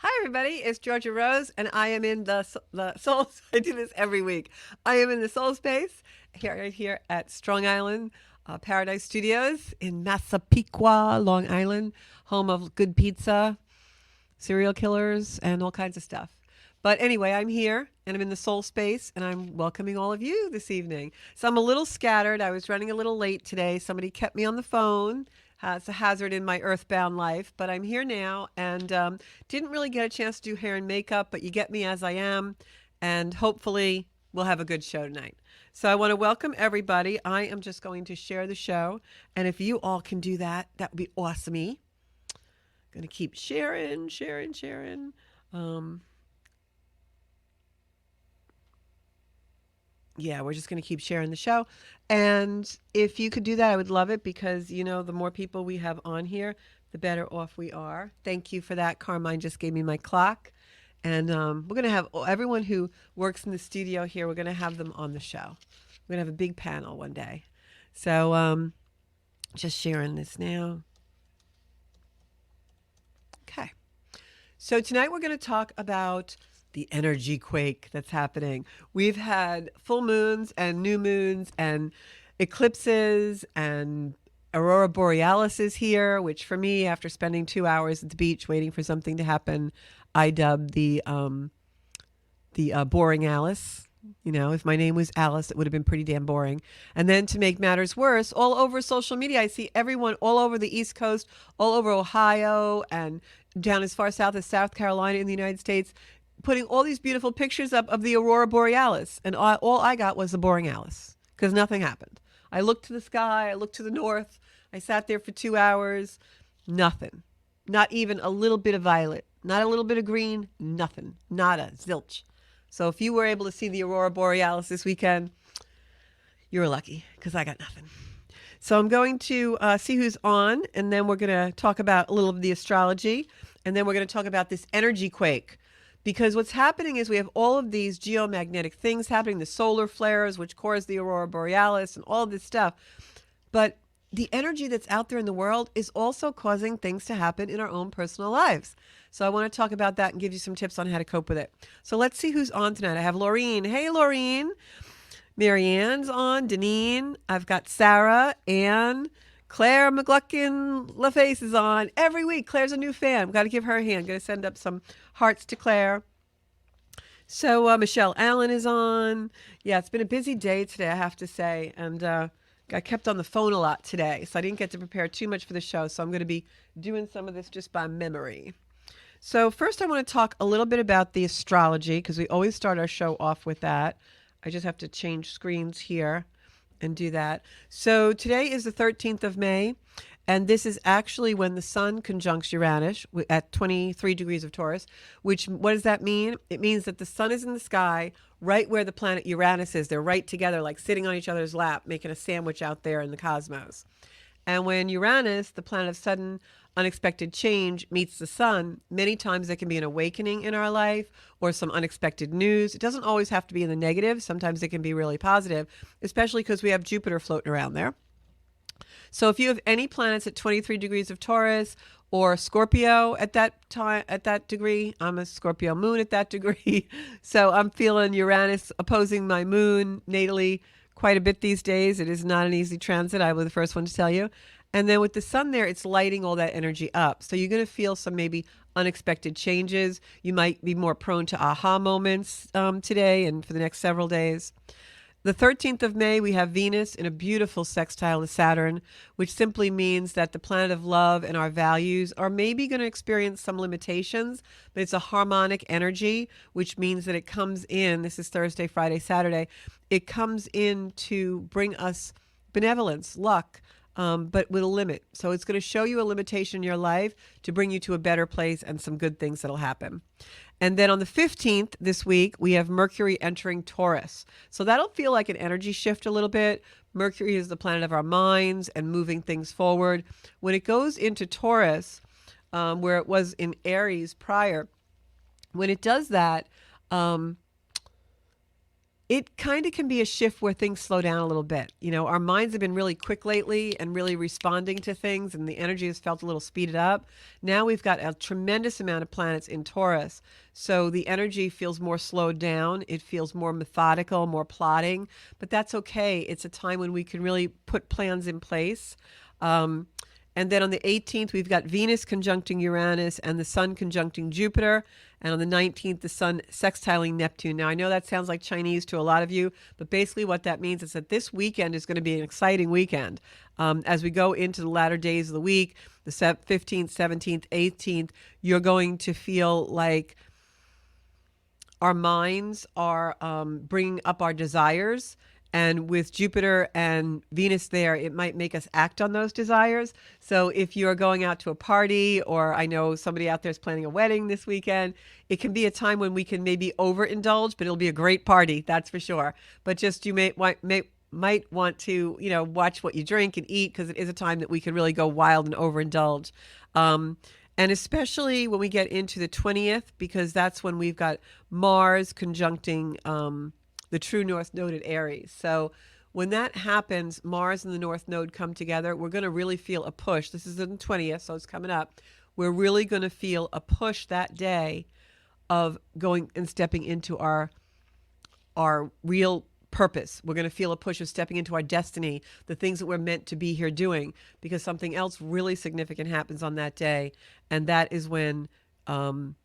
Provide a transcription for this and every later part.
Hi, everybody. It's Georgia Rose, and I am in the soul. I do this every week. I am in the soul space right here at Strong Island Paradise Studios in Massapequa, Long Island, home of good pizza, serial killers, and all kinds of stuff. But anyway, I'm here and I'm in the soul space and I'm welcoming all of you this evening. So I'm a little scattered. I was running a little late today. Somebody kept me on the phone. It's a hazard in my earthbound life, but I'm here now and didn't really get a chance to do hair and makeup, but you get me as I am. And hopefully we'll have a good show tonight. So I want to welcome everybody. I am just going to share the show. And if you all can do that, that would be awesome. Going to keep sharing. Um, yeah, we're just going to keep sharing the show. And if you could do that, I would love it because, the more people we have on here, the better off we are. Thank you for that. Carmine just gave me my clock. And we're going to have everyone who works in the studio here, we're going to have them on the show. We're going to have a big panel one day. So just sharing this now. Okay. So tonight we're going to talk about the energy quake that's happening. We've had full moons and new moons and eclipses and aurora borealis is here, which for me, after spending 2 hours at the beach waiting for something to happen, I dubbed the boring Alice. If my name was Alice, it would have been pretty damn boring. And then to make matters worse, all over social media, I see everyone all over the East Coast, all over Ohio, and down as far south as South Carolina in the United States, putting all these beautiful pictures up of the aurora borealis. And all I got was the boring Alice because nothing happened. I looked to the sky. I looked to the north. I sat there for 2 hours. Nothing. Not even a little bit of violet. Not a little bit of green. Nothing. Nada. Zilch. So if you were able to see the aurora borealis this weekend, you're lucky because I got nothing. So I'm going to see who's on, and then we're going to talk about a little of the astrology, and then we're going to talk about this energy quake. Because what's happening is we have all of these geomagnetic things happening, the solar flares, which cause the aurora borealis, and all this stuff. But the energy that's out there in the world is also causing things to happen in our own personal lives. So I want to talk about that and give you some tips on how to cope with it. So let's see who's on tonight. I have Laureen. Hey, Laureen. Marianne's on. Deneen. I've got Sarah. Anne. Claire McLuckin LaFace is on. Every week, Claire's a new fan. Got to give her a hand. Going to send up some hearts to Claire. So Michelle Allen is on. Yeah, it's been a busy day today, I have to say. And I kept on the phone a lot today, so I didn't get to prepare too much for the show. So I'm going to be doing some of this just by memory. So first I want to talk a little bit about the astrology because we always start our show off with that. I just have to change screens here and do that. So today is the 13th of May, and this is actually when the sun conjuncts Uranus at 23 degrees of Taurus, what does that mean? It means that the sun is in the sky right where the planet Uranus is. They're right together, like sitting on each other's lap, making a sandwich out there in the cosmos. And when Uranus, the planet of sudden unexpected change, meets the sun, many times there can be an awakening in our life or some unexpected news. It doesn't always have to be in the negative. Sometimes it can be really positive, especially because we have Jupiter floating around there. So if you have any planets at 23 degrees of Taurus or Scorpio at that time, at that degree, I'm a Scorpio moon at that degree. So I'm feeling Uranus opposing my moon natally quite a bit these days. It is not an easy transit. I was the first one to tell you. And then with the sun there, it's lighting all that energy up. So you're going to feel some maybe unexpected changes. You might be more prone to aha moments today and for the next several days. The 13th of May, we have Venus in a beautiful sextile to Saturn, which simply means that the planet of love and our values are maybe going to experience some limitations, but it's a harmonic energy, which means that it comes in, this is Thursday, Friday, Saturday, it comes in to bring us benevolence, luck, but with a limit. So it's going to show you a limitation in your life to bring you to a better place and some good things that'll happen. And then on the 15th this week, we have Mercury entering Taurus. So that'll feel like an energy shift a little bit. Mercury is the planet of our minds and moving things forward. When it goes into Taurus, where it was in Aries prior, when it does that, it kind of can be a shift where things slow down a little bit. You know, our minds have been really quick lately and really responding to things, and the energy has felt a little speeded up. Now we've got a tremendous amount of planets in Taurus. So the energy feels more slowed down. It feels more methodical, more plotting, but that's okay. It's a time when we can really put plans in place. Um, and then on the 18th, we've got Venus conjuncting Uranus and the Sun conjuncting Jupiter. And on the 19th, the Sun sextiling Neptune. Now, I know that sounds like Chinese to a lot of you, but basically what that means is that this weekend is going to be an exciting weekend. As we go into the latter days of the week, the 15th, 17th, 18th, you're going to feel like our minds are bringing up our desires. And with Jupiter and Venus there, it might make us act on those desires. So if you're going out to a party, or I know somebody out there is planning a wedding this weekend, it can be a time when we can maybe overindulge, but it'll be a great party, that's for sure. But just you might want to, watch what you drink and eat, because it is a time that we can really go wild and overindulge. And especially when we get into the 20th, because that's when we've got Mars conjuncting the true North Node at Aries. So when that happens, Mars and the North Node come together, we're going to really feel a push. This is on the 20th, so it's coming up. We're really going to feel a push that day of going and stepping into our real purpose. We're going to feel a push of stepping into our destiny, the things that we're meant to be here doing, because something else really significant happens on that day. And that is when I'm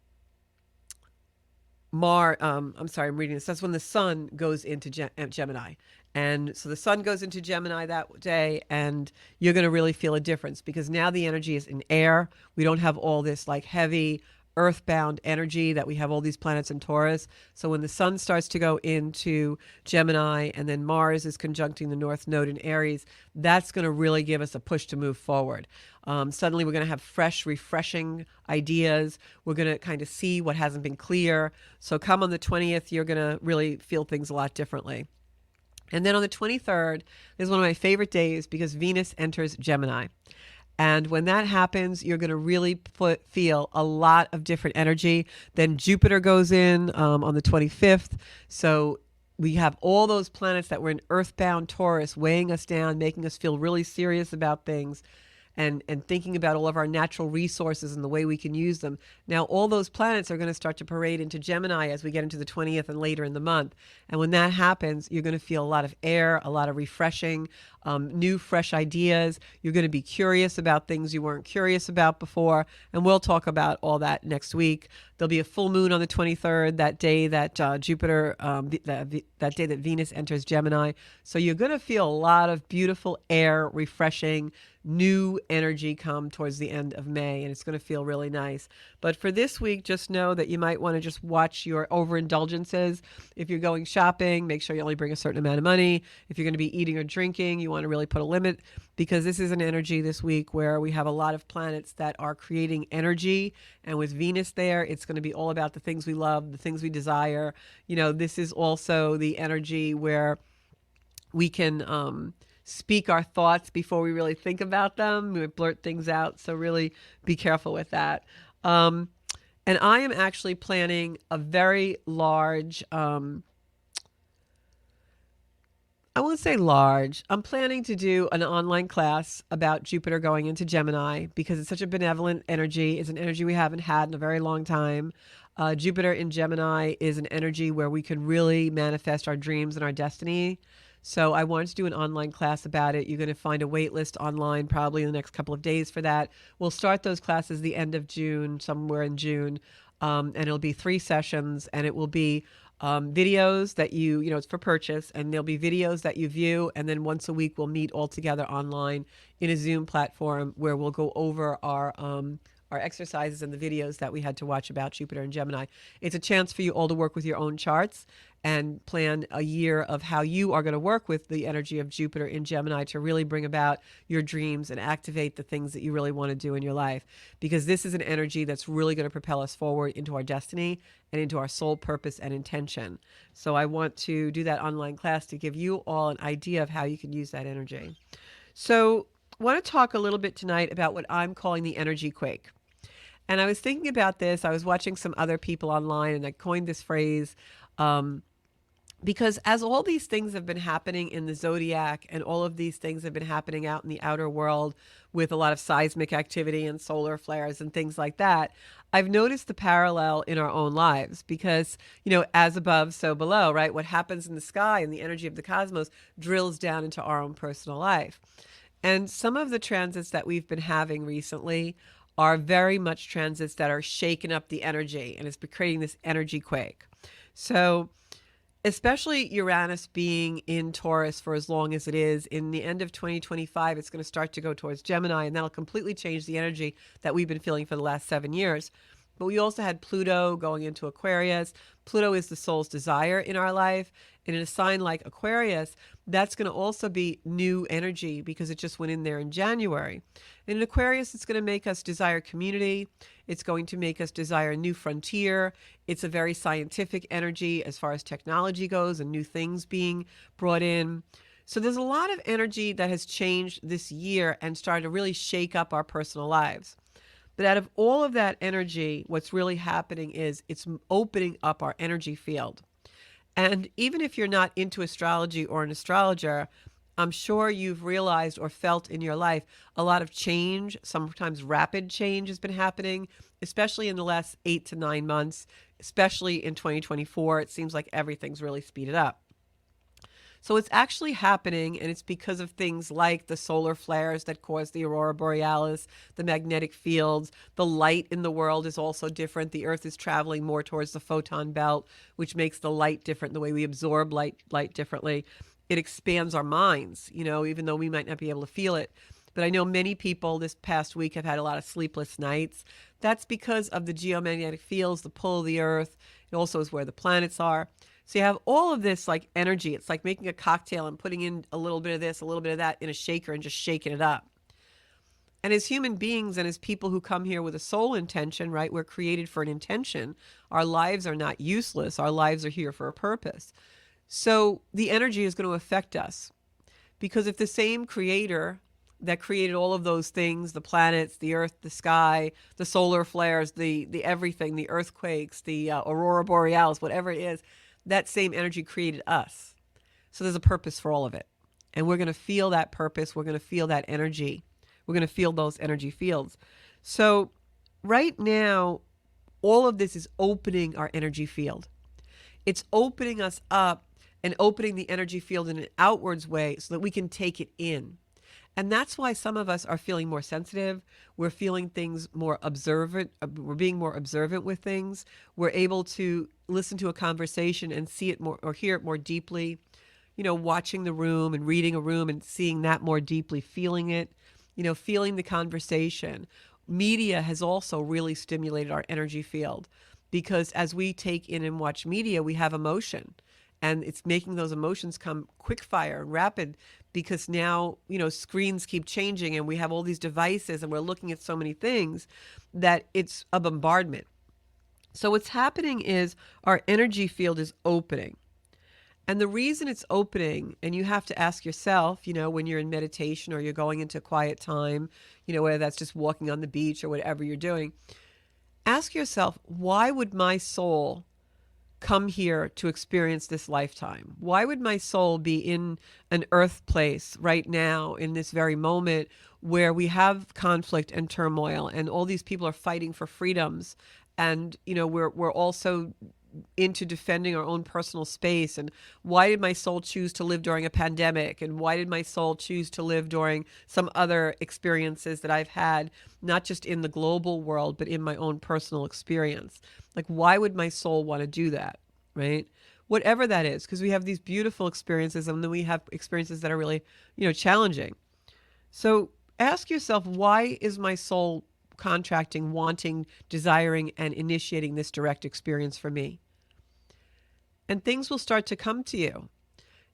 reading this. That's when the Sun goes into Gemini. And so the Sun goes into Gemini that day, and you're going to really feel a difference, because now the energy is in air. We don't have all this like heavy earthbound energy that we have all these planets in Taurus. So when the Sun starts to go into Gemini, and then Mars is conjuncting the North Node in Aries, that's going to really give us a push to move forward. Suddenly we're going to have fresh, refreshing ideas. We're going to kind of see what hasn't been clear. So come on the 20th, you're going to really feel things a lot differently. And then on the 23rd is one of my favorite days, because Venus enters Gemini. And when that happens, you're going to really feel a lot of different energy. Then Jupiter goes in on the 25th. So we have all those planets that were in earthbound Taurus weighing us down, making us feel really serious about things, and thinking about all of our natural resources and the way we can use them. Now, all those planets are going to start to parade into Gemini as we get into the 20th and later in the month. And when that happens, you're going to feel a lot of air, a lot of refreshing, new, fresh ideas. You're going to be curious about things you weren't curious about before. And we'll talk about all that next week. There'll be a full moon on the 23rd, that day that that day that Venus enters Gemini. So you're going to feel a lot of beautiful air, refreshing, new energy come towards the end of May, and it's going to feel really nice. But for this week, just know that you might want to just watch your overindulgences. If you're going shopping, make sure you only bring a certain amount of money. If you're going to be eating or drinking, you want to really put a limit, because this is an energy this week where we have a lot of planets that are creating energy. And with Venus there, it's going to be all about the things we love, the things we desire. This is also the energy where we can speak our thoughts before we really think about them. We blurt things out. So really be careful with that. And I am actually planning a very large, I won't say large. I'm planning to do an online class about Jupiter going into Gemini, because it's such a benevolent energy. It's an energy we haven't had in a very long time. Jupiter in Gemini is an energy where we can really manifest our dreams and our destiny. So I wanted to do an online class about it. You're going to find a wait list online probably in the next couple of days for that. We'll start those classes the end of June, somewhere in June, and it'll be 3 sessions, and it will be videos that it's for purchase, and there'll be videos that you view, and then once a week we'll meet all together online in a Zoom platform where we'll go over our exercises and the videos that we had to watch about Jupiter and Gemini. It's a chance for you all to work with your own charts and plan a year of how you are going to work with the energy of Jupiter in Gemini to really bring about your dreams and activate the things that you really want to do in your life. Because this is an energy that's really going to propel us forward into our destiny and into our soul purpose and intention. So I want to do that online class to give you all an idea of how you can use that energy. So I want to talk a little bit tonight about what I'm calling the energy quake. And I was thinking about this. I was watching some other people online, and I coined this phrase Because as all these things have been happening in the zodiac and all of these things have been happening out in the outer world with a lot of seismic activity and solar flares and things like that, I've noticed the parallel in our own lives because, as above, so below, right? What happens in the sky and the energy of the cosmos drills down into our own personal life. And some of the transits that we've been having recently are very much transits that are shaking up the energy and it's creating this energy quake. So, especially Uranus being in Taurus for as long as it is, in the end of 2025, it's going to start to go towards Gemini, and that'll completely change the energy that we've been feeling for the last 7 years. But we also had Pluto going into Aquarius. Pluto is the soul's desire in our life. And in a sign like Aquarius, that's going to also be new energy because it just went in there in January. And in Aquarius, it's going to make us desire community. It's going to make us desire a new frontier. It's a very scientific energy as far as technology goes and new things being brought in. So there's a lot of energy that has changed this year and started to really shake up our personal lives. But out of all of that energy, what's really happening is it's opening up our energy field. And even if you're not into astrology or an astrologer, I'm sure you've realized or felt in your life a lot of change, sometimes rapid change has been happening, especially in the last 8 to 9 months, especially in 2024. It seems like everything's really speeded up. So it's actually happening, and it's because of things like the solar flares that cause the aurora borealis, the magnetic fields. The light in the world is also different. The Earth is traveling more towards the photon belt, which makes the light different, the way we absorb light differently. It expands our minds, even though we might not be able to feel it. But I know many people this past week have had a lot of sleepless nights. That's because of the geomagnetic fields, the pull of the Earth. It also is where the planets are. So you have all of this like energy. It's like making a cocktail and putting in a little bit of this, a little bit of that in a shaker and just shaking it up. And as human beings and as people who come here with a soul intention, right, we're created for an intention. Our lives are not useless. Our lives are here for a purpose. So the energy is going to affect us. Because if the same creator that created all of those things, the planets, the earth, the sky, the solar flares, the everything, the earthquakes, the aurora borealis, whatever it is, that same energy created us. So there's a purpose for all of it. And we're going to feel that purpose. We're going to feel that energy. We're going to feel those energy fields. So right now, all of this is opening our energy field. It's opening us up and opening the energy field in an outwards way so that we can take it in. And that's why some of us are feeling more sensitive. We're feeling things more observant. We're being more observant with things. We're able to listen to a conversation and see it more or hear it more deeply. Watching the room and reading a room and seeing that more deeply, feeling it, feeling the conversation. Media has also really stimulated our energy field because as we take in and watch media, we have emotion. And it's making those emotions come quick fire and rapid because now, screens keep changing and we have all these devices and we're looking at so many things that it's a bombardment. So what's happening is our energy field is opening. And the reason it's opening, and you have to ask yourself, when you're in meditation or you're going into quiet time, whether that's just walking on the beach or whatever you're doing, ask yourself, why would my soul come here to experience this lifetime? Why would my soul be in an earth place right now in this very moment where we have conflict and turmoil and all these people are fighting for freedoms and we're also into defending our own personal space? And why did my soul choose to live during a pandemic? And why did my soul choose to live during some other experiences that I've had, not just in the global world, but in my own personal experience? Like, why would my soul want to do that, right? Whatever that is, because we have these beautiful experiences and then we have experiences that are really, challenging. So ask yourself, why is my soul contracting, wanting, desiring, and initiating this direct experience for me? And things will start to come to you.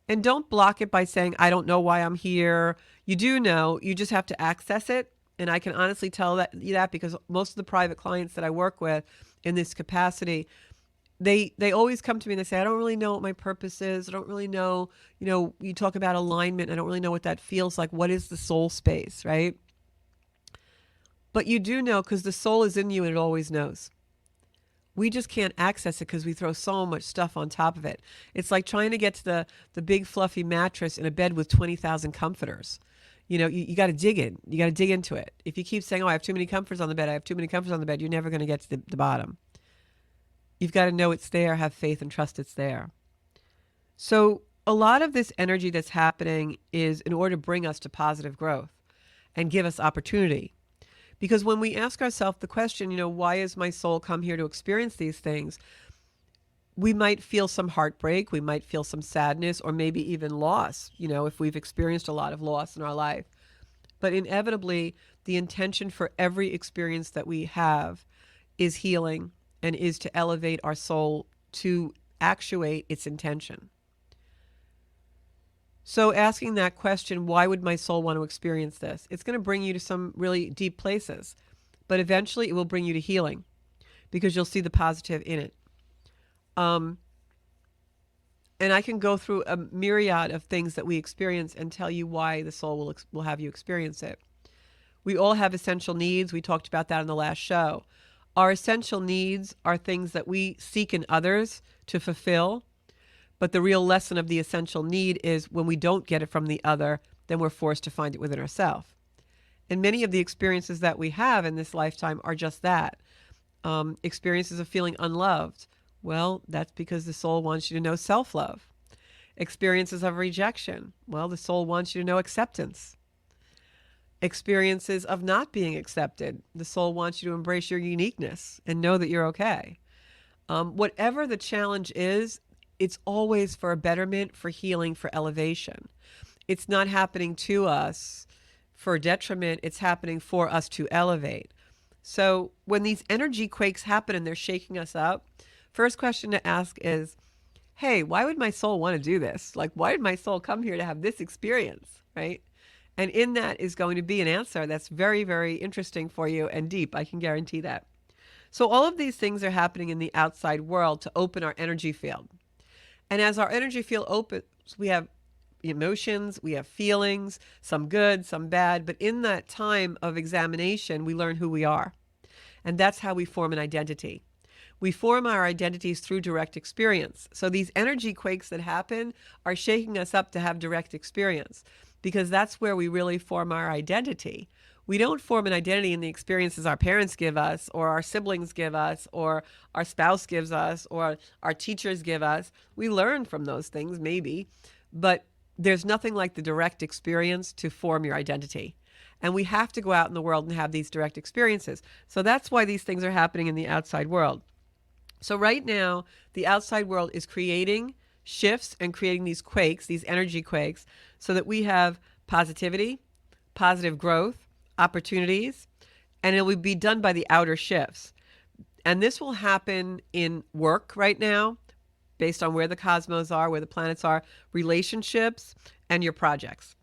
And don't block it by saying, I don't know why I'm here. You do know, you just have to access it. And I can honestly tell that because most of the private clients that I work with in this capacity, they always come to me and they say, I don't really know what my purpose is. I don't really know, you talk about alignment. I don't really know what that feels like. What is the soul space, right? But you do know because the soul is in you and it always knows. we just can't access it because we throw so much stuff on top of it. It's like trying to get to the big fluffy mattress in a bed with 20,000 comforters. You got to dig in. You got to dig into it. If you keep saying, oh, I have too many comforters on the bed, I have too many comforters on the bed, you're never going to get to the bottom. You've got to know it's there, have faith and trust it's there. So a lot of this energy that's happening is in order to bring us to positive growth and give us opportunity. Because when we ask ourselves the question, why has my soul come here to experience these things? We might feel some heartbreak, we might feel some sadness, or maybe even loss, if we've experienced a lot of loss in our life. But inevitably, the intention for every experience that we have is healing and is to elevate our soul to actuate its intention. So asking that question, why would my soul want to experience this? It's going to bring you to some really deep places, but eventually it will bring you to healing because you'll see the positive in it. And I can go through a myriad of things that we experience and tell you why the soul will have you experience it. We all have essential needs. We talked about that in the last show. Our essential needs are things that we seek in others to fulfill. But the real lesson of the essential need is when we don't get it from the other, then we're forced to find it within ourselves. And many of the experiences that we have in this lifetime are just that. Experiences of feeling unloved. Well, that's because the soul wants you to know self-love. Experiences of rejection. Well, the soul wants you to know acceptance. Experiences of not being accepted. The soul wants you to embrace your uniqueness and know that you're okay. Whatever the challenge is, it's always for a betterment, for healing, for elevation. It's not happening to us for detriment. It's happening for us to elevate. So when these energy quakes happen and they're shaking us up, first question to ask is, hey, why would my soul want to do this? Like, why did my soul come here to have this experience, right? And in that is going to be an answer that's very, very interesting for you and deep. I can guarantee that. So all of these things are happening in the outside world to open our energy field. And as our energy field opens, we have emotions, we have feelings, some good, some bad. But in that time of examination, we learn who we are. And that's how we form an identity. We form our identities through direct experience. So these energy quakes that happen are shaking us up to have direct experience because that's where we really form our identity. We don't form an identity in the experiences our parents give us or our siblings give us or our spouse gives us or our teachers give us. We learn from those things maybe, but there's nothing like the direct experience to form your identity. And we have to go out in the world and have these direct experiences. So that's why these things are happening in the outside world. So right now, the outside world is creating shifts and creating these quakes, these energy quakes, so that we have positivity, positive growth, opportunities, and it will be done by the outer shifts. And this will happen in work right now, based on where the cosmos are, where the planets are, relationships, and your projects.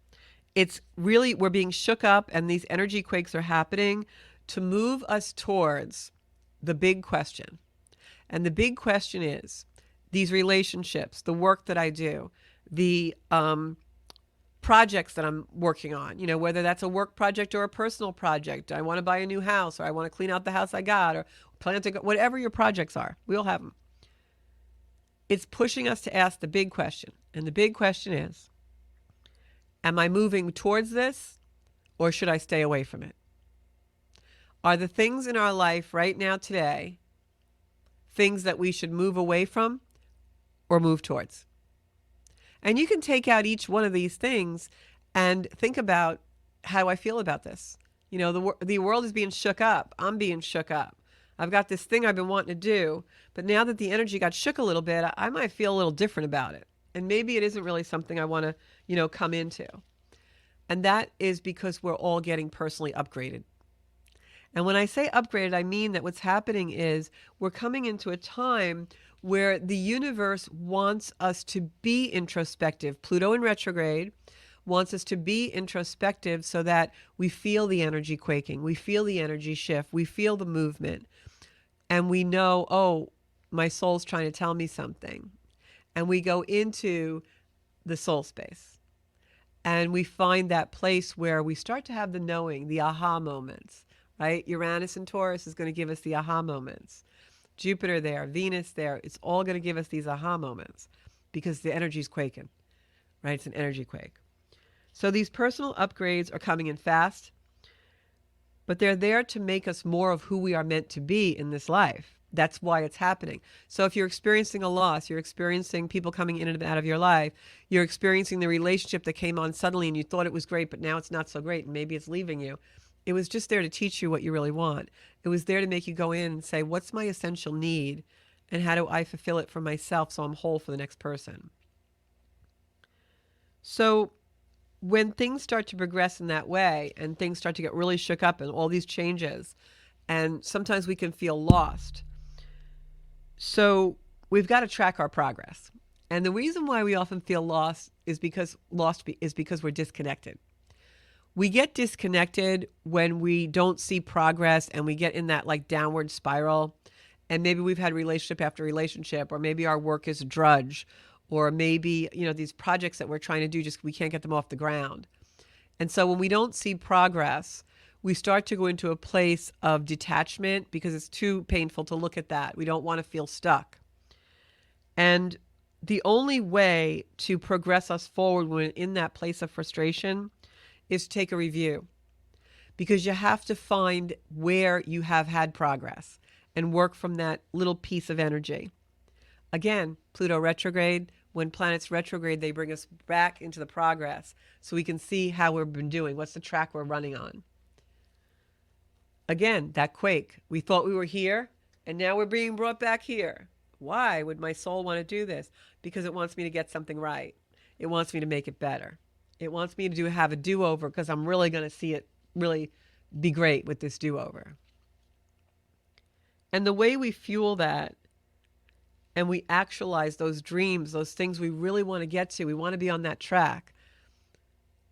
It's really, we're being shook up, and these energy quakes are happening to move us towards the big question. And the big question is, these relationships, the work that I do, the projects that I'm working on, whether that's a work project or a personal project. I want to buy a new house, or I want to clean out the house I got, or plan to go, whatever your projects are, we all have them. It's pushing us to ask the big question. And the big question is, am I moving towards this, or should I stay away from it? Are the things in our life right now today things that we should move away from or move towards? And you can take out each one of these things and think about, how do I feel about this? The world is being shook up. I'm being shook up. I've got this thing I've been wanting to do, but now that the energy got shook a little bit, I might feel a little different about it. And maybe it isn't really something I want to, come into. And that is because we're all getting personally upgraded. And when I say upgraded, I mean that what's happening is we're coming into a time where the universe wants us to be introspective. Pluto in retrograde wants us to be introspective so that we feel the energy quaking, we feel the energy shift, we feel the movement, and we know, oh, my soul's trying to tell me something. And we go into the soul space. And we find that place where we start to have the knowing, the aha moments, right? Uranus and Taurus is going to give us the aha moments. Jupiter there, Venus there. It's all going to give us these aha moments because the energy's quaking, right? It's an energy quake. So these personal upgrades are coming in fast, but they're there to make us more of who we are meant to be in this life. That's why it's happening. So if you're experiencing a loss, you're experiencing people coming in and out of your life, you're experiencing the relationship that came on suddenly and you thought it was great, but now it's not so great and maybe it's leaving you. It was just there to teach you what you really want. It was there to make you go in and say, what's my essential need and how do I fulfill it for myself so I'm whole for the next person? So when things start to progress in that way and things start to get really shook up and all these changes, and sometimes we can feel lost. So we've got to track our progress. And the reason why we often feel lost is because we're disconnected. We get disconnected when we don't see progress and we get in that like downward spiral. And maybe we've had relationship after relationship, or maybe our work is a drudge, or maybe, these projects that we're trying to do, just we can't get them off the ground. And so when we don't see progress, we start to go into a place of detachment because it's too painful to look at that. We don't want to feel stuck. And the only way to progress us forward when in that place of frustration is to take a review, because you have to find where you have had progress and work from that little piece of energy. Again, Pluto retrograde, when planets retrograde, they bring us back into the progress so we can see how we've been doing, what's the track we're running on. Again, that quake. We thought we were here, and now we're being brought back here. Why would my soul want to do this? Because it wants me to get something right. It wants me to make it better. It wants me to have a do-over because I'm really going to see it really be great with this do-over. And the way we fuel that and we actualize those dreams, those things we really want to get to, we want to be on that track.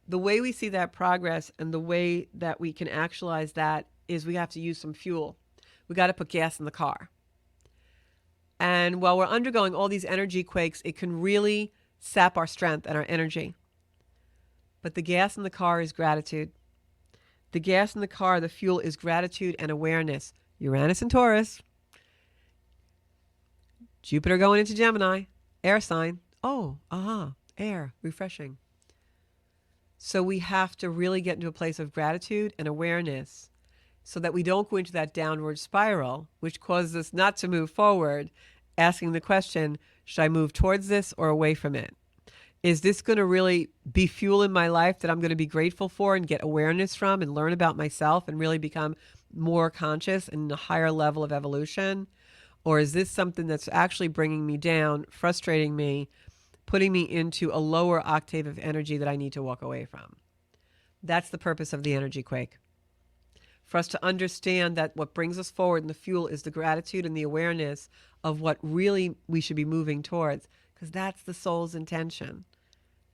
The way we see that progress and the way that we can actualize that is we have to use some fuel. We got to put gas in the car. And while we're undergoing all these energy quakes, it can really sap our strength and our energy. But the gas in the car is gratitude. The gas in the car, the fuel, is gratitude and awareness. Uranus and Taurus. Jupiter going into Gemini. Air sign. Oh, air. Refreshing. So we have to really get into a place of gratitude and awareness so that we don't go into that downward spiral, which causes us not to move forward, asking the question, should I move towards this or away from it? Is this going to really be fuel in my life that I'm going to be grateful for and get awareness from and learn about myself and really become more conscious and a higher level of evolution? Or is this something that's actually bringing me down, frustrating me, putting me into a lower octave of energy that I need to walk away from? That's the purpose of the energy quake. For us to understand that what brings us forward in the fuel is the gratitude and the awareness of what really we should be moving towards, because that's the soul's intention,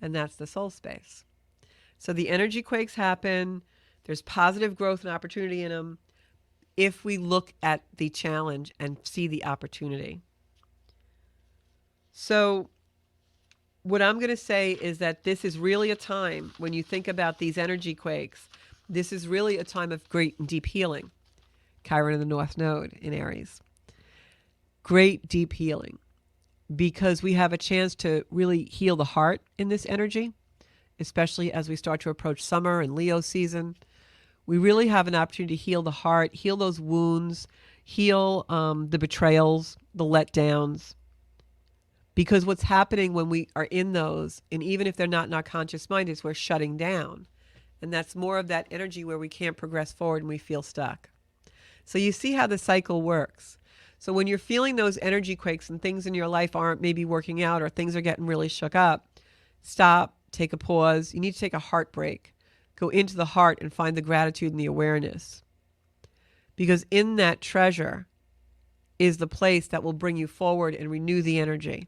and that's the soul space. So the energy quakes happen. There's positive growth and opportunity in them if we look at the challenge and see the opportunity. So what I'm going to say is that this is really a time when you think about these energy quakes. This is really a time of great and deep healing. Chiron in the North Node in Aries. Great deep healing, because we have a chance to really heal the heart in this energy, especially as we start to approach summer and Leo season. We really have an opportunity to heal the heart, heal those wounds, heal the betrayals, the letdowns. Because what's happening when we are in those, and even if they're not in our conscious mind, is we're shutting down. And that's more of that energy where we can't progress forward and we feel stuck. So you see how the cycle works. So when you're feeling those energy quakes and things in your life aren't maybe working out or things are getting really shook up, stop, take a pause. You need to take a heart break. Go into the heart and find the gratitude and the awareness. Because in that treasure is the place that will bring you forward and renew the energy.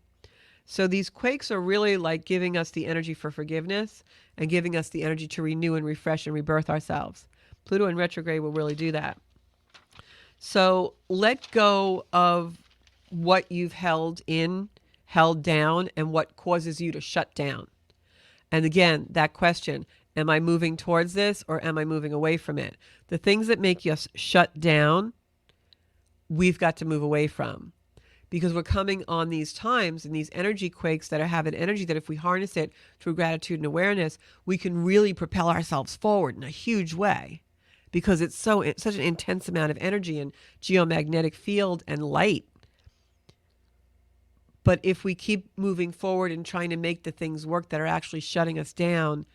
So these quakes are really like giving us the energy for forgiveness and giving us the energy to renew and refresh and rebirth ourselves. Pluto in retrograde will really do that. So let go of what you've held down, and what causes you to shut down. And again, that question, am I moving towards this or am I moving away from it? The things that make us shut down we've got to move away from, because we're coming on these times and these energy quakes that have an energy that if we harness it through gratitude and awareness, we can really propel ourselves forward in a huge way, because it's such an intense amount of energy and geomagnetic field and light. But if we keep moving forward and trying to make the things work that are actually shutting us down,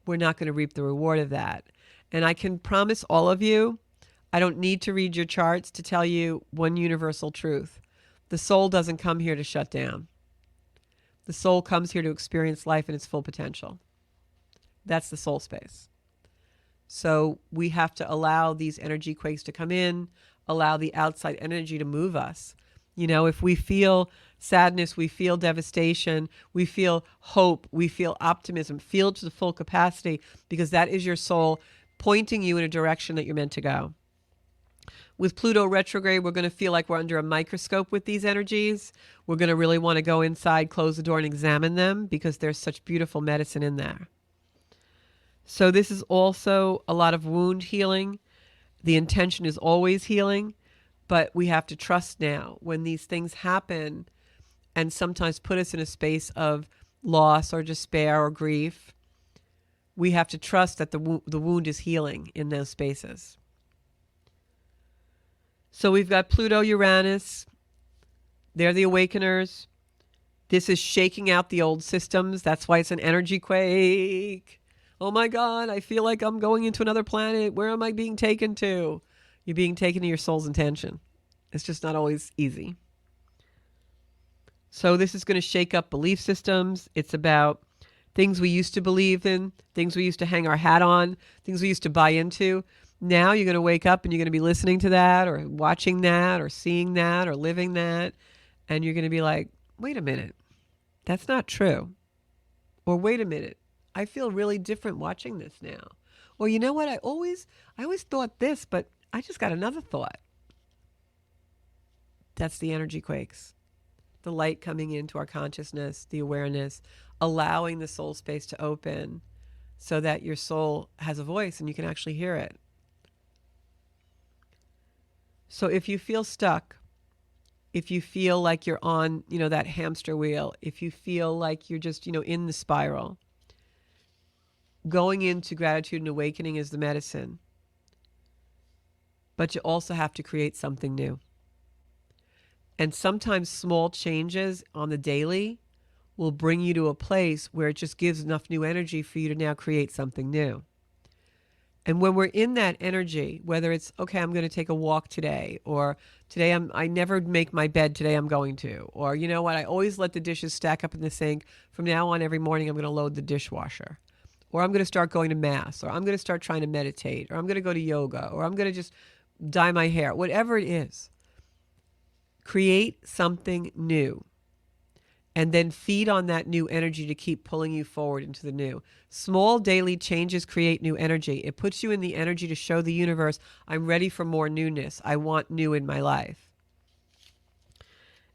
we're not going to reap the reward of that. And I can promise all of you, I don't need to read your charts to tell you one universal truth. The soul doesn't come here to shut down. The soul comes here to experience life in its full potential. That's the soul space. So we have to allow these energy quakes to come in, allow the outside energy to move us. You know, if we feel sadness, we feel devastation, we feel hope, we feel optimism, feel to the full capacity, because that is your soul pointing you in a direction that you're meant to go. With Pluto retrograde, we're going to feel like we're under a microscope with these energies. We're going to really want to go inside, close the door, and examine them, because there's such beautiful medicine in there. So this is also a lot of wound healing. The intention is always healing, but we have to trust now when these things happen and sometimes put us in a space of loss or despair or grief. We have to trust that the wound is healing in those spaces. So we've got Pluto, Uranus. They're the awakeners. This is shaking out the old systems. That's why it's an energy quake. Oh my God, I feel like I'm going into another planet. Where am I being taken to? You're being taken to your soul's intention. It's just not always easy. So this is going to shake up belief systems. It's about things we used to believe in, things we used to hang our hat on, things we used to buy into. Now you're going to wake up and you're going to be listening to that or watching that or seeing that or living that. And you're going to be like, wait a minute, that's not true. Or wait a minute, I feel really different watching this now. Or you know what, I always thought this, but I just got another thought. That's the energy quakes. The light coming into our consciousness, the awareness, allowing the soul space to open so that your soul has a voice and you can actually hear it. So if you feel stuck, if you feel like you're on, that hamster wheel, if you feel like you're just, in the spiral, going into gratitude and awakening is the medicine. But you also have to create something new. And sometimes small changes on the daily will bring you to a place where it just gives enough new energy for you to now create something new. And when we're in that energy, whether it's, okay, I'm going to take a walk today, or today I never make my bed, today I'm going to, or you know what, I always let the dishes stack up in the sink. From now on, every morning I'm going to load the dishwasher. Or I'm going to start going to mass, or I'm going to start trying to meditate, or I'm going to go to yoga, or I'm going to just dye my hair, whatever it is. Create something new. And then feed on that new energy to keep pulling you forward into the new. Small daily changes create new energy. It puts you in the energy to show the universe, I'm ready for more newness. I want new in my life.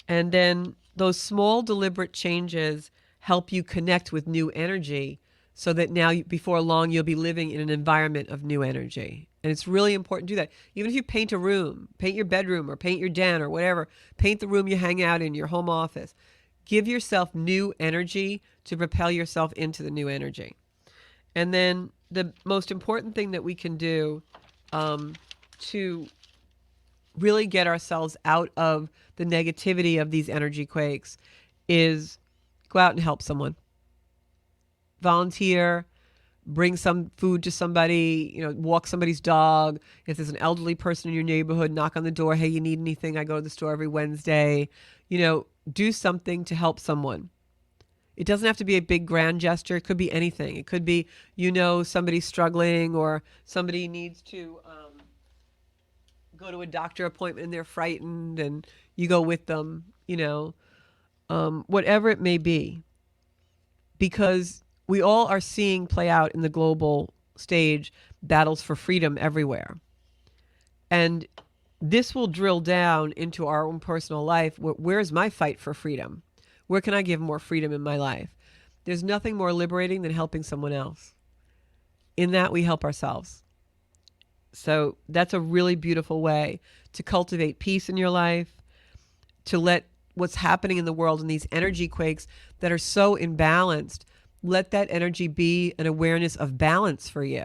And then those small deliberate changes help you connect with new energy so that now, before long, you'll be living in an environment of new energy. And it's really important to do that. Even if you paint a room, paint your bedroom or paint your den or whatever, paint the room you hang out in, your home office. Give yourself new energy to propel yourself into the new energy. And then the most important thing that we can do to really get ourselves out of the negativity of these energy quakes is go out and help someone. Volunteer, bring some food to somebody, walk somebody's dog. If there's an elderly person in your neighborhood, knock on the door. Hey, you need anything? I go to the store every Wednesday. Do something to help someone. It doesn't have to be a big grand gesture. It could be anything. It could be, somebody's struggling or somebody needs to go to a doctor appointment and they're frightened and you go with them, whatever it may be. Because we all are seeing play out in the global stage battles for freedom everywhere. And this will drill down into our own personal life. Where's my fight for freedom? Where can I give more freedom in my life? There's nothing more liberating than helping someone else. In that, we help ourselves. So that's a really beautiful way to cultivate peace in your life, to let what's happening in the world and these energy quakes that are so imbalanced, let that energy be an awareness of balance for you.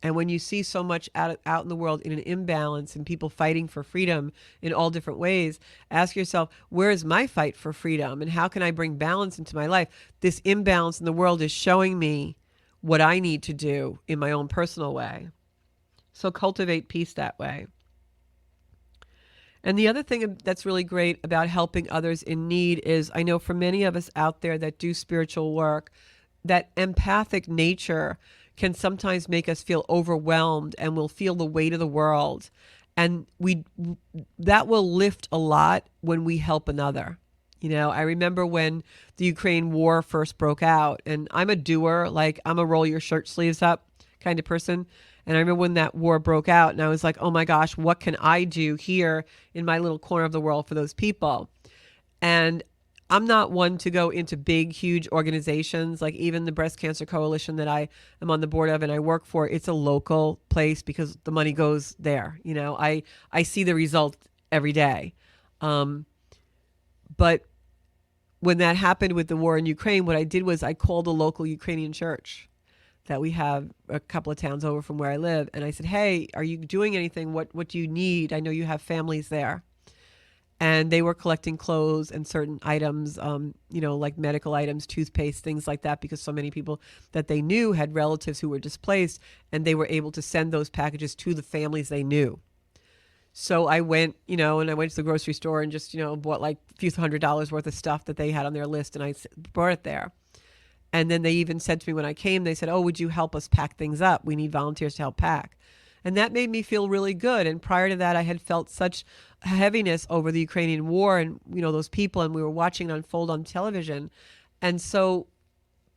And when you see so much out in the world in an imbalance and people fighting for freedom in all different ways, ask yourself, where is my fight for freedom? And how can I bring balance into my life? This imbalance in the world is showing me what I need to do in my own personal way. So cultivate peace that way. And the other thing that's really great about helping others in need is, I know for many of us out there that do spiritual work, that empathic nature can sometimes make us feel overwhelmed, and we'll feel the weight of the world. And that will lift a lot when we help another. You know, I remember when the Ukraine war first broke out, and I'm a doer, like I'm a roll your shirt sleeves up kind of person. And I remember when that war broke out, and I was like, oh my gosh, what can I do here in my little corner of the world for those people? And I'm not one to go into big, huge organizations, like even the Breast Cancer Coalition that I am on the board of and I work for. It's a local place because the money goes there. You know, I see the result every day. But when that happened with the war in Ukraine, what I did was I called a local Ukrainian church that we have a couple of towns over from where I live. And I said, hey, are you doing anything? What do you need? I know you have families there. And they were collecting clothes and certain items, like medical items, toothpaste, things like that, because so many people that they knew had relatives who were displaced, and they were able to send those packages to the families they knew. So I went, and I went to the grocery store and just, bought like a few $100s worth of stuff that they had on their list, and I brought it there. And then they even said to me when I came, they said, oh, would you help us pack things up? We need volunteers to help pack. And that made me feel really good. And prior to that, I had felt such heaviness over the Ukrainian war and, those people, and we were watching it unfold on television. And so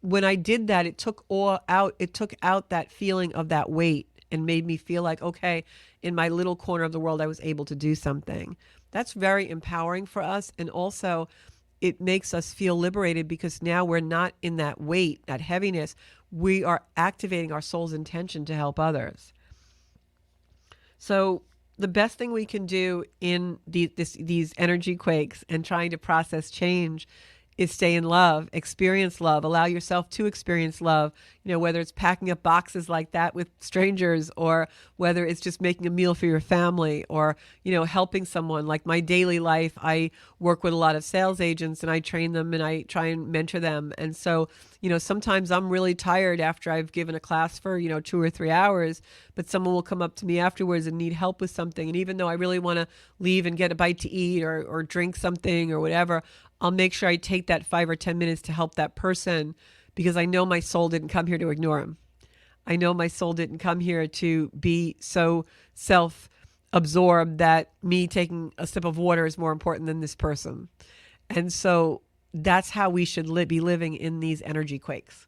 when I did that, it took out that feeling of that weight and made me feel like, okay, in my little corner of the world, I was able to do something. That's very empowering for us. And also, it makes us feel liberated because now we're not in that weight, that heaviness. We are activating our soul's intention to help others. So the best thing we can do in these energy quakes and trying to process change is stay in love, experience love, allow yourself to experience love, whether it's packing up boxes like that with strangers, or whether it's just making a meal for your family, or, helping someone. Like my daily life, I work with a lot of sales agents and I train them and I try and mentor them. And so, sometimes I'm really tired after I've given a class for, 2 or 3 hours, but someone will come up to me afterwards and need help with something. And even though I really want to leave and get a bite to eat or drink something or whatever, I'll make sure I take that 5 or 10 minutes to help that person, because I know my soul didn't come here to ignore him. I know my soul didn't come here to be so self-absorbed that me taking a sip of water is more important than this person. And so that's how we should be living in these energy quakes,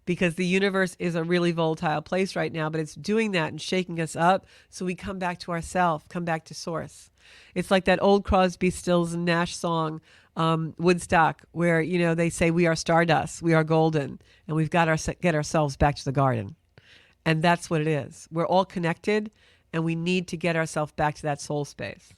because the universe is a really volatile place right now, but it's doing that and shaking us up so we come back to ourselves, come back to source. It's like that old Crosby, Stills, and Nash song, Woodstock, where, they say we are stardust, we are golden, and we've got to get ourselves back to the garden. And that's what it is. We're all connected, and we need to get ourselves back to that soul space.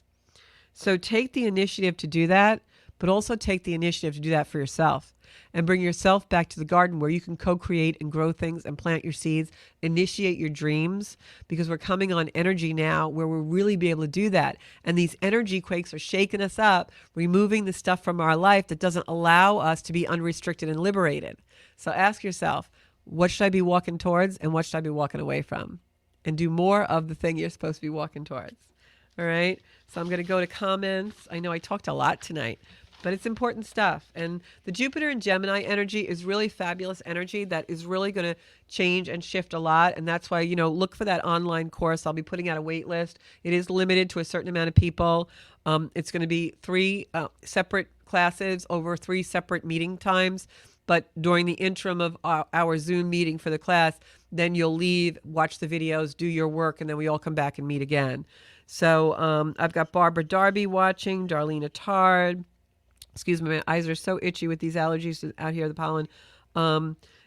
So take the initiative to do that, but also take the initiative to do that for yourself and bring yourself back to the garden where you can co-create and grow things and plant your seeds, initiate your dreams, because we're coming on energy now where we'll really be able to do that. And these energy quakes are shaking us up, removing the stuff from our life that doesn't allow us to be unrestricted and liberated. So ask yourself, what should I be walking towards and what should I be walking away from? And do more of the thing you're supposed to be walking towards. All right? So I'm going to go to comments. I know I talked a lot tonight, but it's important stuff. And the Jupiter and Gemini energy is really fabulous energy that is really going to change and shift a lot. And that's why, look for that online course. I'll be putting out a wait list. It is limited to a certain amount of people. It's going to be 3 separate classes over 3 separate meeting times. But during the interim of our Zoom meeting for the class, then you'll leave, watch the videos, do your work, and then we all come back and meet again. So I've got Barbara Darby watching, Darlene Attard. Excuse me, my eyes are so itchy with these allergies out here, the pollen.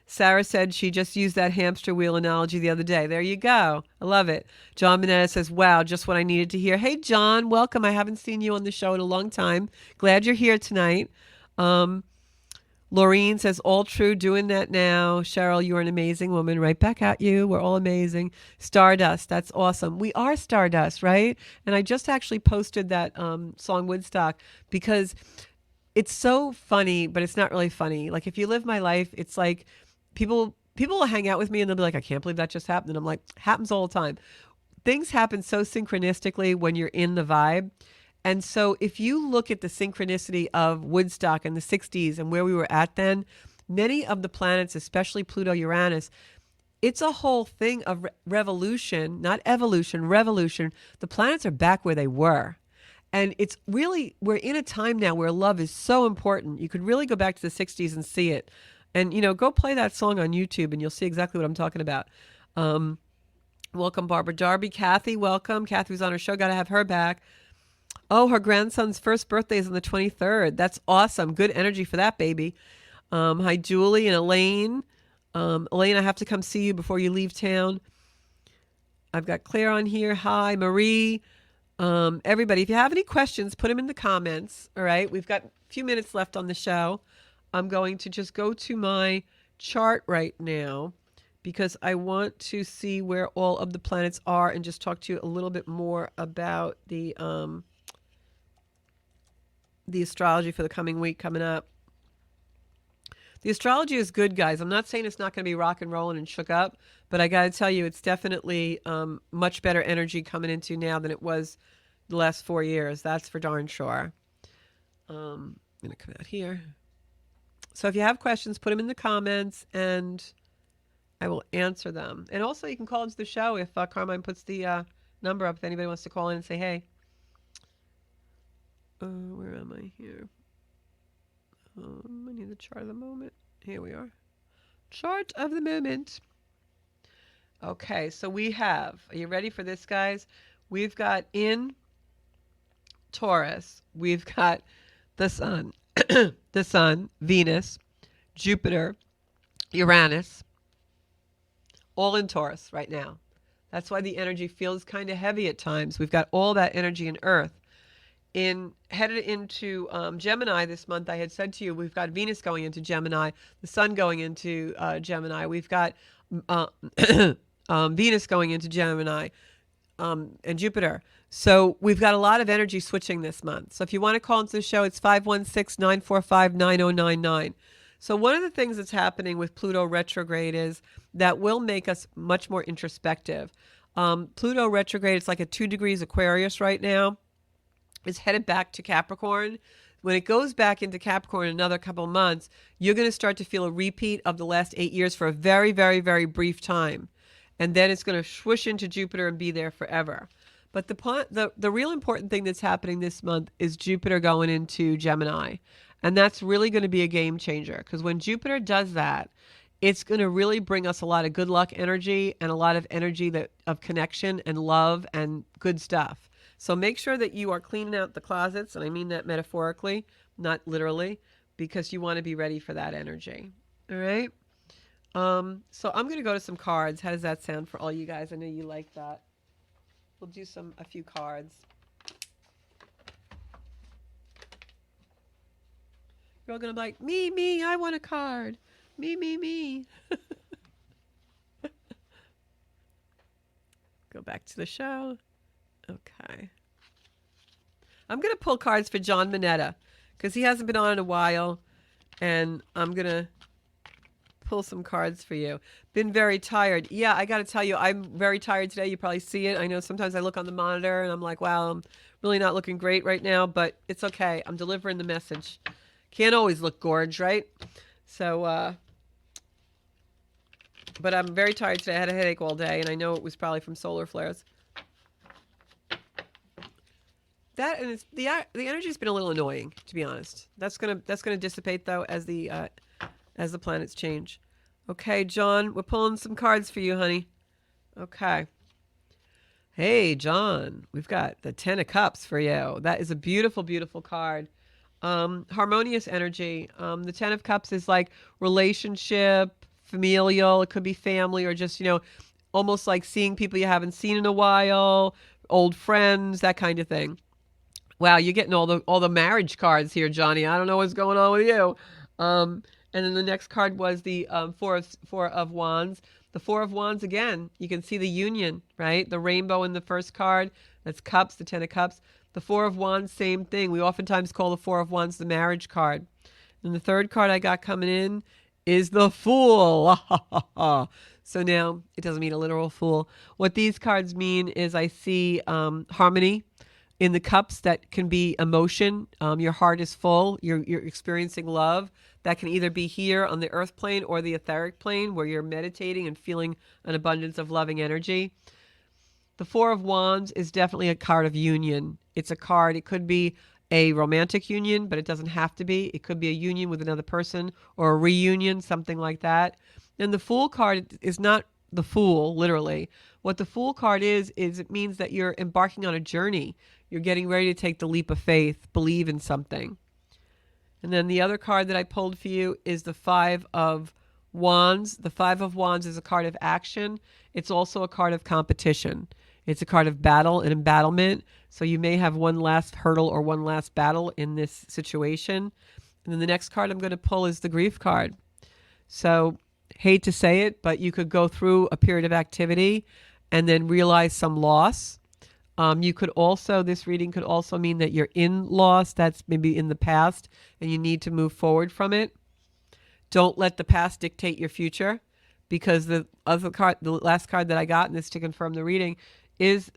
Sarah said she just used that hamster wheel analogy the other day. There you go. I love it. John Minetta says, wow, just what I needed to hear. Hey, John, welcome. I haven't seen you on the show in a long time. Glad you're here tonight. Laureen says, all true, doing that now. Cheryl, you're an amazing woman. Right back at you. We're all amazing. Stardust, that's awesome. We are Stardust, right? And I just actually posted that song Woodstock because it's so funny, but it's not really funny. Like, if you live my life, it's like people will hang out with me and they'll be like, I can't believe that just happened. And I'm like, happens all the time. Things happen so synchronistically when you're in the vibe. And so if you look at the synchronicity of Woodstock in the 60s and where we were at then, many of the planets, especially Pluto, Uranus, it's a whole thing of revolution, not evolution, revolution. The planets are back where they were. And it's really, we're in a time now where love is so important. You could really go back to the 60s and see it. And, go play that song on YouTube and you'll see exactly what I'm talking about. Welcome, Barbara Darby. Kathy, welcome. Kathy was on her show. Got to have her back. Oh, her grandson's first birthday is on the 23rd. That's awesome. Good energy for that baby. Hi, Julie and Elaine. Elaine, I have to come see you before you leave town. I've got Claire on here. Hi, Marie. Everybody, if you have any questions, put them in the comments. All right. We've got a few minutes left on the show. I'm going to just go to my chart right now because I want to see where all of the planets are and just talk to you a little bit more about the astrology for the coming week coming up. The astrology is good, guys. I'm not saying it's not going to be rock and rolling and shook up, but I got to tell you, it's definitely much better energy coming into now than it was the last 4 years. That's for darn sure. I'm going to come out here. So if you have questions, put them in the comments and I will answer them. And also you can call into the show if Carmine puts the number up if anybody wants to call in and say, hey. Where am I here? I need the chart of the moment. Here we are. Chart of the moment. Okay, so we have, are you ready for this, guys? We've got in Taurus, we've got the sun, the sun, Venus, Jupiter, Uranus, all in Taurus right now. That's why the energy feels kind of heavy at times. We've got all that energy in Earth. Headed into Gemini this month, I had said to you, we've got Venus going into Gemini, the sun going into Gemini. We've got Venus going into Gemini and Jupiter. So we've got a lot of energy switching this month. So if you want to call into the show, it's 516-945-9099. So one of the things that's happening with Pluto retrograde is that will make us much more introspective. Pluto retrograde, it's like at 2 degrees Aquarius right now. It's headed back to Capricorn. When it goes back into Capricorn in another couple of months, you're going to start to feel a repeat of the last 8 years for a very, very, very brief time. And then it's going to swoosh into Jupiter and be there forever. But the real important thing that's happening this month is Jupiter going into Gemini. And that's really going to be a game changer, because when Jupiter does that, it's going to really bring us a lot of good luck energy and a lot of energy of connection and love and good stuff. So make sure that you are cleaning out the closets, and I mean that metaphorically, not literally, because you want to be ready for that energy. All right? So I'm going to go to some cards. How does that sound for all you guys? I know you like that. We'll do a few cards. You're all going to be like, me, I want a card. Me. Go back to the show. Okay. I'm going to pull cards for John Minetta because he hasn't been on in a while. And I'm going to pull some cards for you. Been very tired. Yeah, I got to tell you, I'm very tired today. You probably see it. I know sometimes I look on the monitor and I'm like, wow, I'm really not looking great right now, but it's okay. I'm delivering the message. Can't always look gorge, right? So, but I'm very tired today. I had a headache all day, and I know it was probably from solar flares. That and the energy's been a little annoying, to be honest. That's gonna dissipate though as the planets change. Okay, John, we're pulling some cards for you, honey. Okay. Hey, John, we've got the 10 of Cups for you. That is a beautiful, beautiful card. Harmonious energy. The 10 of Cups is like relationship, familial, it could be family, or just, almost like seeing people you haven't seen in a while, old friends, that kind of thing. Wow, you're getting all the marriage cards here, Johnny. I don't know what's going on with you. And then the next card was the four of wands. The Four of Wands, again, you can see the union, right? The rainbow in the first card. That's cups, the Ten of Cups. The Four of Wands, same thing. We oftentimes call the Four of Wands the marriage card. And the third card I got coming in is the Fool. So now, it doesn't mean a literal fool. What these cards mean is I see harmony in the cups. That can be emotion. Your heart is full. You're experiencing love. That can either be here on the earth plane or the etheric plane, where you're meditating and feeling an abundance of loving energy. The Four of Wands is definitely a card of union. It's a card. It could be a romantic union, but it doesn't have to be. It could be a union with another person or a reunion, something like that. And the Fool card is not the fool, literally. What the Fool card is it means that you're embarking on a journey. You're getting ready to take the leap of faith, believe in something. And then the other card that I pulled for you is the Five of Wands. The Five of Wands is a card of action. It's also a card of competition. It's a card of battle and embattlement. So you may have one last hurdle or one last battle in this situation. And then the next card I'm going to pull is the Grief card. So, hate to say it, but you could go through a period of activity and then realize some loss. You could also, this reading could also mean that you're in loss. That's maybe in the past and you need to move forward from it. Don't let the past dictate your future, because the other card, the last card that I got, and this to confirm the reading, is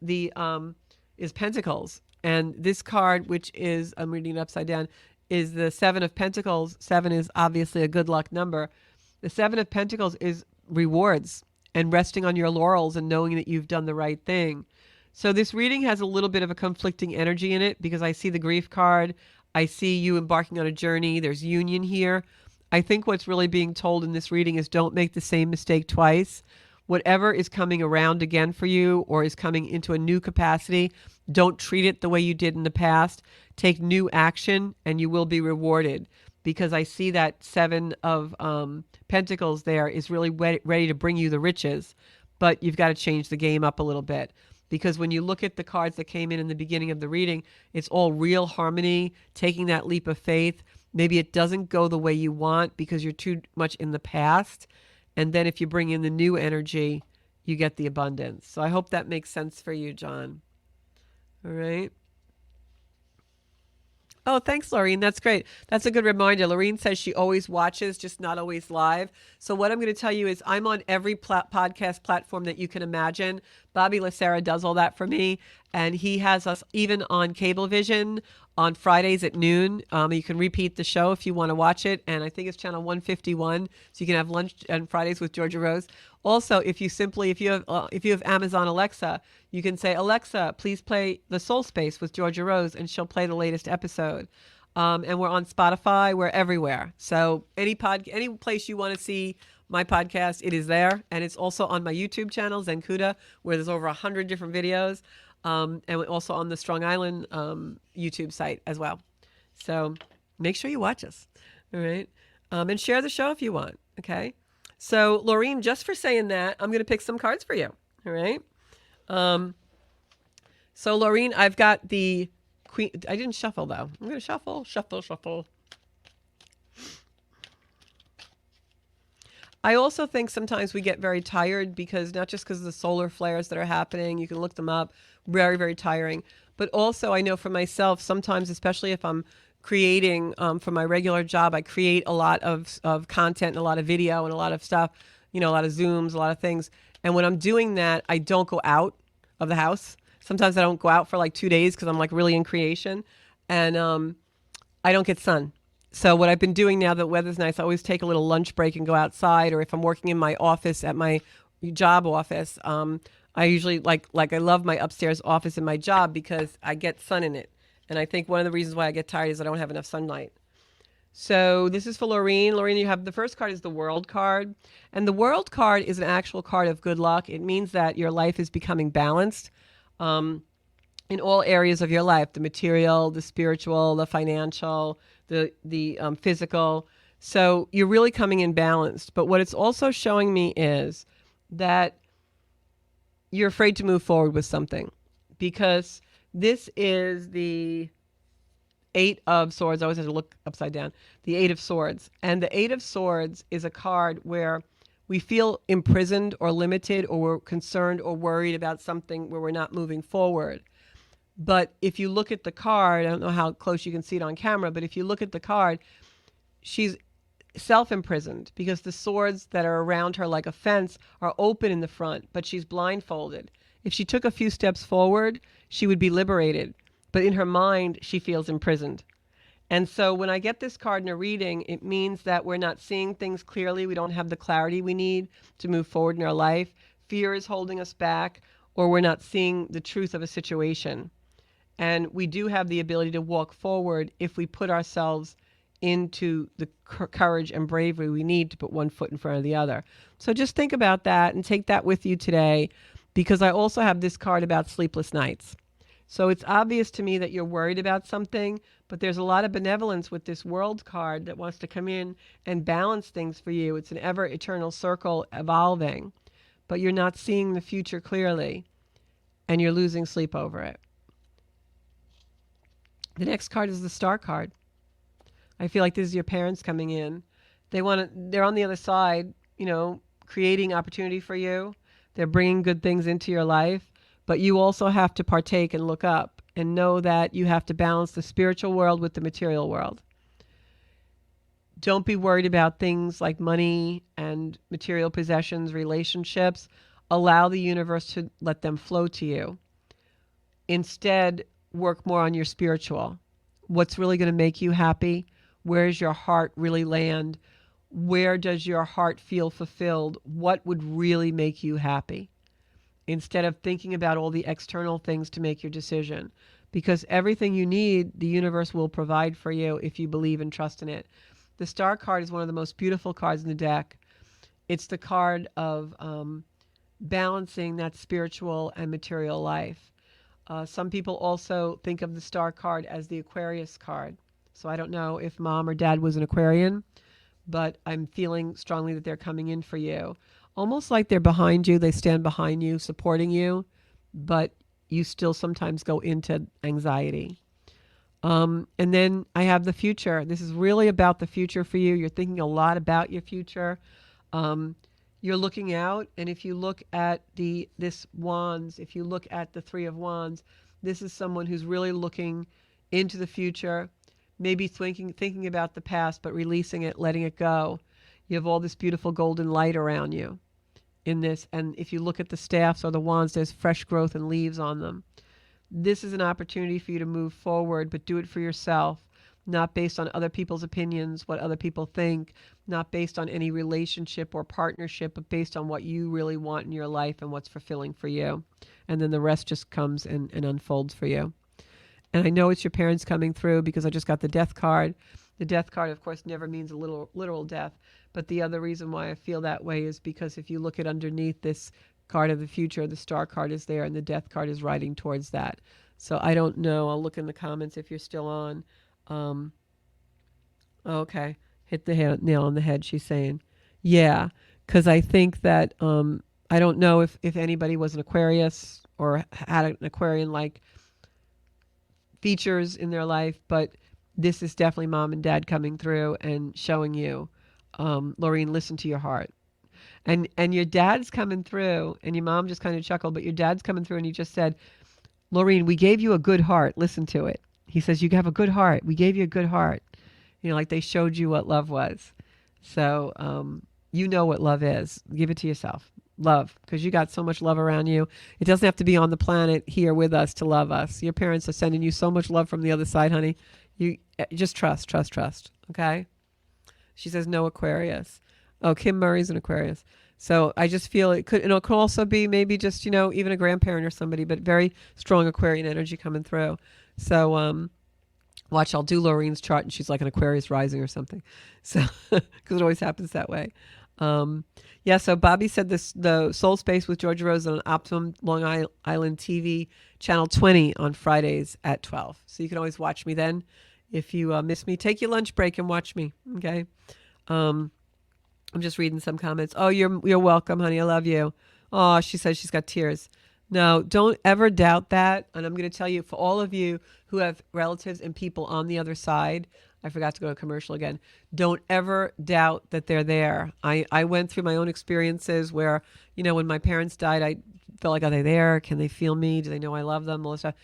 Pentacles. And this card, which is, I'm reading it upside down, is the Seven of Pentacles. Seven is obviously a good luck number. The Seven of Pentacles is rewards and resting on your laurels and knowing that you've done the right thing. So this reading has a little bit of a conflicting energy in it, because I see the Grief card. I see you embarking on a journey. There's union here. I think what's really being told in this reading is don't make the same mistake twice. Whatever is coming around again for you or is coming into a new capacity, don't treat it the way you did in the past. Take new action and you will be rewarded, because I see that Seven of Pentacles there is really ready to bring you the riches, but you've got to change the game up a little bit. Because when you look at the cards that came in the beginning of the reading, it's all real harmony, taking that leap of faith. Maybe it doesn't go the way you want because you're too much in the past. And then if you bring in the new energy, you get the abundance. So I hope that makes sense for you, John. All right. Oh, thanks, Laureen. That's great. That's a good reminder. Laureen says she always watches, just not always live. So what I'm going to tell you is I'm on every podcast platform that you can imagine. Bobby Lacera does all that for me. And he has us even on Cablevision on Fridays at noon. You can repeat the show if you want to watch it. And I think it's channel 151. So you can have lunch on Fridays with Georgia Rose. Also, if you have Amazon Alexa, you can say, Alexa, please play The Soul Space with Georgia Rose, and she'll play the latest episode. And we're on Spotify. We're everywhere. So any place you want to see my podcast, it is there. And it's also on my YouTube channel, Zencuda, where there's over 100 different videos. And we're also on the Strong Island YouTube site as well. So make sure you watch us. All right. And share the show if you want. Okay. So, Laureen, just for saying that, I'm going to pick some cards for you. All right. So, Laureen, I've got the Queen. I didn't shuffle, though. I'm going to shuffle. I also think sometimes we get very tired because not just because of the solar flares that are happening, you can look them up, very, very tiring. But also I know for myself, sometimes, especially if I'm creating for my regular job, I create a lot of content and a lot of video and a lot of stuff, a lot of Zooms, a lot of things. And when I'm doing that, I don't go out of the house. Sometimes I don't go out for like 2 days because I'm like really in creation, and I don't get sun. So what I've been doing now that the weather's nice, I always take a little lunch break and go outside. Or if I'm working in my office at my job office, I usually like I love my upstairs office in my job because I get sun in it. And I think one of the reasons why I get tired is I don't have enough sunlight. So this is for Laureen. Laureen, you have the first card is the World card. And the World card is an actual card of good luck. It means that your life is becoming balanced in all areas of your life, the material, the spiritual, the financial, the physical. So you're really coming in balanced. But what it's also showing me is that you're afraid to move forward with something, because this is the Eight of Swords. I always have to look upside down. The Eight of Swords. And the Eight of Swords is a card where we feel imprisoned or limited, or we're concerned or worried about something where we're not moving forward. But if you look at the card, I don't know how close you can see it on camera, but if you look at the card, she's self-imprisoned because the swords that are around her like a fence are open in the front, but she's blindfolded. If she took a few steps forward, she would be liberated. But in her mind, she feels imprisoned. And so when I get this card in a reading, it means that we're not seeing things clearly. We don't have the clarity we need to move forward in our life. Fear is holding us back, or we're not seeing the truth of a situation. And we do have the ability to walk forward if we put ourselves into the courage and bravery we need to put one foot in front of the other. So just think about that and take that with you today, because I also have this card about sleepless nights. So it's obvious to me that you're worried about something, but there's a lot of benevolence with this World card that wants to come in and balance things for you. It's an ever eternal circle evolving, but you're not seeing the future clearly, and you're losing sleep over it. The next card is the Star card. I feel like this is your parents coming in. They're on the other side, creating opportunity for you. They're bringing good things into your life. But you also have to partake and look up and know that you have to balance the spiritual world with the material world. Don't be worried about things like money and material possessions, relationships. Allow the universe to let them flow to you. Instead, work more on your spiritual. What's really going to make you happy? Where does your heart really land? Where does your heart feel fulfilled? What would really make you happy? Instead of thinking about all the external things to make your decision. Because everything you need, the universe will provide for you if you believe and trust in it. The Star card is one of the most beautiful cards in the deck. It's the card of balancing that spiritual and material life. Some people also think of the Star card as the Aquarius card. So I don't know if mom or dad was an Aquarian, but I'm feeling strongly that they're coming in for you. Almost like they're behind you. They stand behind you, supporting you, but you still sometimes go into anxiety. And then I have the future. This is really about the future for you. You're thinking a lot about your future. You're looking out, and if you look at this wands, if you look at the Three of Wands, this is someone who's really looking into the future, maybe thinking about the past, but releasing it, letting it go. You have all this beautiful golden light around you in this. And if you look at the staffs or the wands, there's fresh growth and leaves on them. This is an opportunity for you to move forward, but do it for yourself, not based on other people's opinions, what other people think, not based on any relationship or partnership, but based on what you really want in your life and what's fulfilling for you. And then the rest just comes and unfolds for you. And I know it's your parents coming through because I just got the Death card. The Death card, of course, never means a literal death. But the other reason why I feel that way is because if you look at underneath this card of the future, the Star card is there and the Death card is riding towards that. So I don't know. I'll look in the comments if you're still on. Okay. Hit the nail on the head, she's saying. Yeah, because I think that I don't know if anybody was an Aquarius or had an Aquarian-like features in their life, but this is definitely mom and dad coming through and showing you, Laureen, listen to your heart. And your dad's coming through, and your mom just kind of chuckled, but your dad's coming through and he just said, Laureen, we gave you a good heart. Listen to it. He says, you have a good heart. We gave you a good heart. Like they showed you what love was. So you know what love is. Give it to yourself. Love, because you got so much love around you. It doesn't have to be on the planet here with us to love us. Your parents are sending you so much love from the other side, honey. You just trust. Okay? She says no Aquarius. Oh, Kim Murray's an Aquarius. So I just feel it could also be maybe just, even a grandparent or somebody, but very strong Aquarian energy coming through. So watch, I'll do Laureen's chart and she's like an Aquarius rising or something. So, because it always happens that way. Yeah, so Bobby said the Soul Space with Georgia Rose on Optimum Long Island TV, channel 20 on Fridays at 12. So you can always watch me then. If you miss me, take your lunch break and watch me, okay? I'm just reading some comments. Oh, you're welcome, honey. I love you. Oh, she says she's got tears. No, don't ever doubt that. And I'm going to tell you, for all of you who have relatives and people on the other side, I forgot to go to commercial again. Don't ever doubt that they're there. I went through my own experiences where, when my parents died, I felt like, are they there? Can they feel me? Do they know I love them? All this stuff.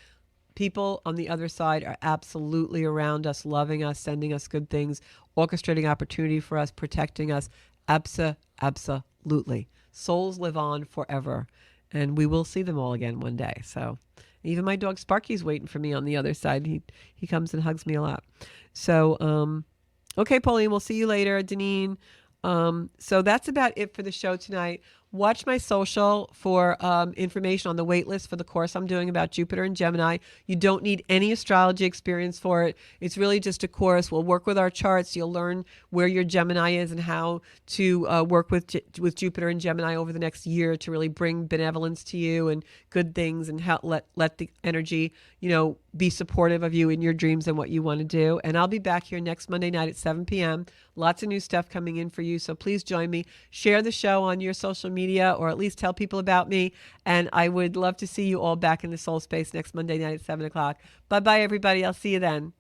People on the other side are absolutely around us, loving us, sending us good things, orchestrating opportunity for us, protecting us. Absolutely. Souls live on forever, and we will see them all again one day. So even my dog Sparky's waiting for me on the other side. He comes and hugs me a lot. So, okay, Pauline, we'll see you later. Deneen. So that's about it for the show tonight. Watch my social for information on the wait list for the course I'm doing about Jupiter and Gemini. You don't need any astrology experience for it. It's really just a course. We'll work with our charts. You'll learn where your Gemini is and how to work with Jupiter and Gemini over the next year to really bring benevolence to you and good things, and let the energy, be supportive of you in your dreams and what you want to do. And I'll be back here next Monday night at 7 p.m. Lots of new stuff coming in for you. So please join me. Share the show on your social media, or at least tell people about me. And I would love to see you all back in the soul space next Monday night at 7 o'clock. Bye-bye, everybody. I'll see you then.